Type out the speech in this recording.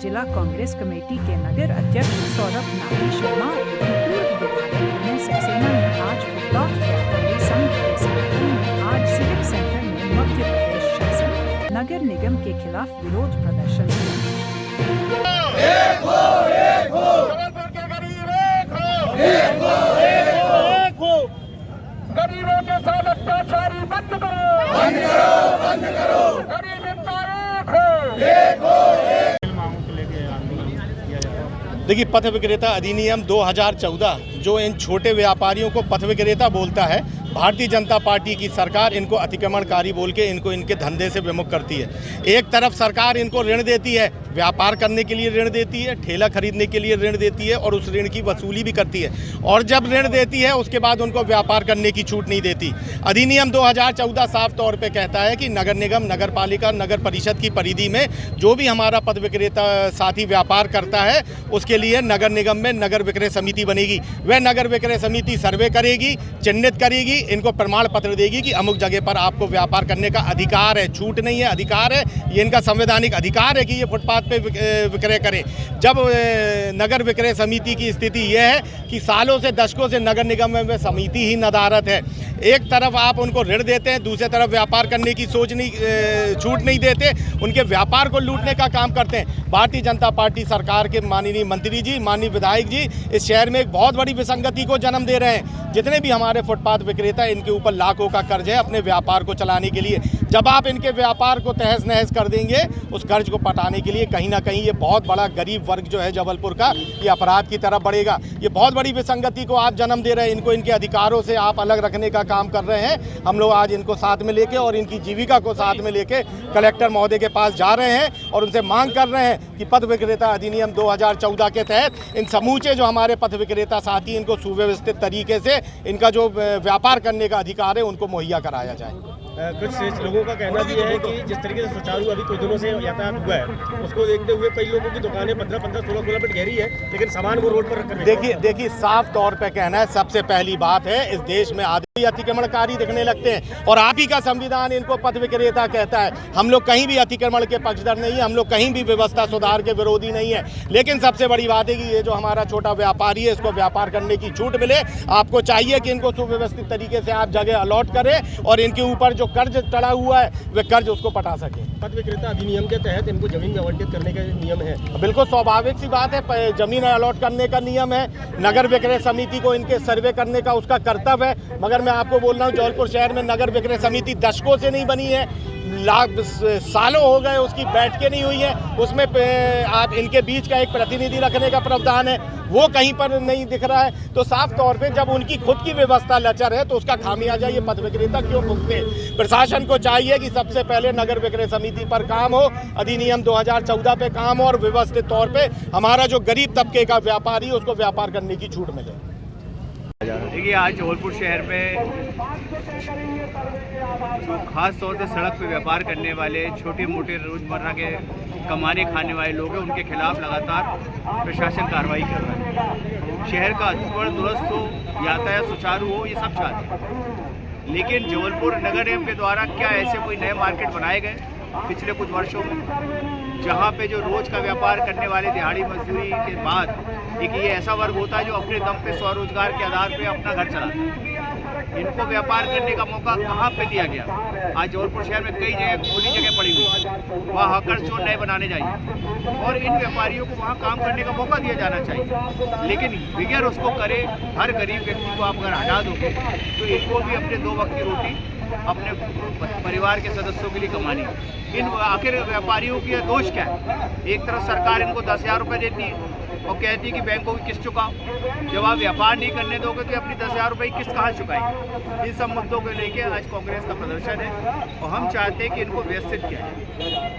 जिला कांग्रेस कमेटी के नगर अध्यक्ष सौरभ नागी शर्मा एवं पूर्व विधायक विनय सक्सेना ने आज फुटपाथ व्यापारी संघ के समर्थन में आज सिविक सेंटर में मध्य प्रदेश शासन नगर निगम के खिलाफ विरोध प्रदर्शन किया। गरीबों के साथ अत्याचारी बंद करो, बंद करो, बंद करो। गरीब देखिए, पथ विक्रेता अधिनियम 2014 जो इन छोटे व्यापारियों को पथ विक्रेता बोलता है, भारतीय जनता पार्टी की सरकार इनको अतिक्रमणकारी बोल के इनको इनके धंधे से विमुख करती है। एक तरफ सरकार इनको ऋण देती है, व्यापार करने के लिए ऋण देती है, ठेला खरीदने के लिए ऋण देती है और उस ऋण की वसूली भी करती है, और जब ऋण देती है उसके बाद उनको व्यापार करने की छूट नहीं देती। अधिनियम 2014 साफ तौर पे कहता है कि नगर निगम, नगर पालिका, नगर परिषद की परिधि में जो भी हमारा पथ विक्रेता साथी व्यापार करता है उसके लिए नगर निगम में नगर विक्रय समिति बनेगी। वह नगर विक्रय समिति सर्वे करेगी, चिन्हित करेगी, इनको प्रमाण पत्र देगी कि अमुक जगह पर आपको व्यापार करने का अधिकार है, छूट नहीं है, अधिकार है। ये इनका संवैधानिक अधिकार है कि ये फुटपाथ पे विक्रय करें। जब नगर विक्रय समिति की स्थिति यह है कि सालों से, दशकों से नगर निगम में समिति ही नदारत है। एक तरफ आप उनको ऋण देते हैं, दूसरी तरफ व्यापार करने की छूट नहीं देते, उनके व्यापार को लूटने का काम करते हैं। भारतीय जनता पार्टी सरकार के माननीय मंत्री जी, माननीय विधायक जी इस शहर में एक बहुत बड़ी विसंगति को जन्म दे रहे हैं। जितने भी हमारे फुटपाथ विक्रेता, इनके ऊपर लाखों का कर्ज है अपने व्यापार को चलाने के लिए। जब आप इनके व्यापार को तहस नहस कर देंगे, उस कर्ज को पटाने के लिए कहीं ना कहीं ये बहुत बड़ा गरीब वर्ग जो है जबलपुर का, ये अपराध की तरफ बढ़ेगा। ये बहुत बड़ी विसंगति को आप जन्म दे रहे हैं। इनको इनके अधिकारों से आप अलग रखने का काम कर रहे हैं। हम लोग आज इनको साथ में लेके और इनकी जीविका को साथ में लेके कलेक्टर महोदय के पास जा रहे हैं और उनसे मांग कर रहे हैं कि पथ विक्रेता अधिनियम 2014 के तहत इन समूचे जो हमारे पथ विक्रेता साथी, इनको सुव्यवस्थित तरीके से इनका जो व्यापार करने का अधिकार है उनको मुहैया कराया जाए। कुछ लोगों का कहना भी है कि जिस तरीके से सुचारू अभी कुछ दिनों से यातायात हुआ है, उसको देखते हुए कई लोगों की दुकानें 15-15, 16 फीट गहरी है, लेकिन सामान वो रोड पर रखकर देखिए साफ तौर पे कहना है, सबसे पहली बात है इस देश में आदमी अतिक्रमणकारी दिखने लगते हैं और आप ही का संविधान इनको पथ विक्रेता कहता है। हम लोग कहीं भी अतिक्रमण के पक्षधर नहीं है, हम लोग कहीं भी व्यवस्था सुधार के विरोधी नहीं है, लेकिन सबसे बड़ी बात है कि ये जो हमारा छोटा व्यापारी है, इसको व्यापार करने की छूट मिले। आपको चाहिए कि इनको सुव्यवस्थित तरीके से आप जगह अलॉट करें और इनके ऊपर जो कर्ज चढ़ा हुआ है वे कर्ज उसको पटा सके। पथ विक्रेता अधिनियम के तहत इनको जमीन आवंटित करने का नियम है। बिल्कुल स्वाभाविक सी बात है, जमीन अलॉट करने का नियम है। नगर विक्रय समिति को इनके सर्वे करने का उसका कर्तव्य है। मगर मैं आपको बोल रहा हूँ, जबलपुर शहर में नगर विक्रय समिति दशकों से नहीं बनी है, सालों हो गए उसकी बैठकें नहीं हुई है। उसमें आप इनके बीच का एक प्रतिनिधि रखने का प्रावधान है, वो कहीं पर नहीं दिख रहा है। तो साफ तौर पे जब उनकी खुद की व्यवस्था लचर है तो उसका खामियाजा ये पथ विक्रेता क्यों भुगते। प्रशासन को चाहिए कि सबसे पहले नगर विक्रय समिति पर काम हो, अधिनियम 2014 पे काम हो और व्यवस्थित तौर पे हमारा जो गरीब तबके का व्यापारी है उसको व्यापार करने की छूट मिले। देखिए, आज जबलपुर शहर में जो खास तौर से सड़क पे व्यापार करने वाले छोटे मोटे रोजमर्रा के कमाने खाने वाले लोग हैं, उनके खिलाफ लगातार प्रशासन कार्रवाई कर रहा है। शहर का अतिक्रमण दुरुस्त हो, यातायात सुचारू हो, ये सब चाहते हैं, लेकिन जबलपुर नगर निगम के द्वारा क्या ऐसे कोई नए मार्केट बनाए गए पिछले कुछ वर्षों में, जहाँ पे जो रोज का व्यापार करने वाले दिहाड़ी मजदूरी के बाद एक ये ऐसा वर्ग होता है जो अपने दम पे स्वरोजगार के आधार पे अपना घर चलाता है। इनको व्यापार करने का मौका कहाँ पे दिया गया? आज जबलपुर शहर में कई जगह खुली जगह पड़ी हुई, वहाँ हकर्स जोन नए बनाने चाहिए और इन व्यापारियों को वहाँ काम करने का मौका दिया जाना चाहिए। लेकिन बगैर उसको करे, हर गरीब व्यक्ति को आप अगर हटा दोगे तो इनको भी अपने 2 वक्त की रोटी अपने परिवार के सदस्यों के लिए कमानी है। इन आखिर व्यापारियों की दोष क्या है? एक तरफ सरकार इनको 10,000 रुपये देती है और कहती है कि बैंकों की किस्त चुकाओ। जब आप व्यापार नहीं करने दोगे तो अपनी 10,000 रुपये की किस्त कहाँ चुकाएंगे? इन सब मुद्दों को लेके आज कांग्रेस का प्रदर्शन है और हम चाहते हैं कि इनको व्यवस्थित किया जाए।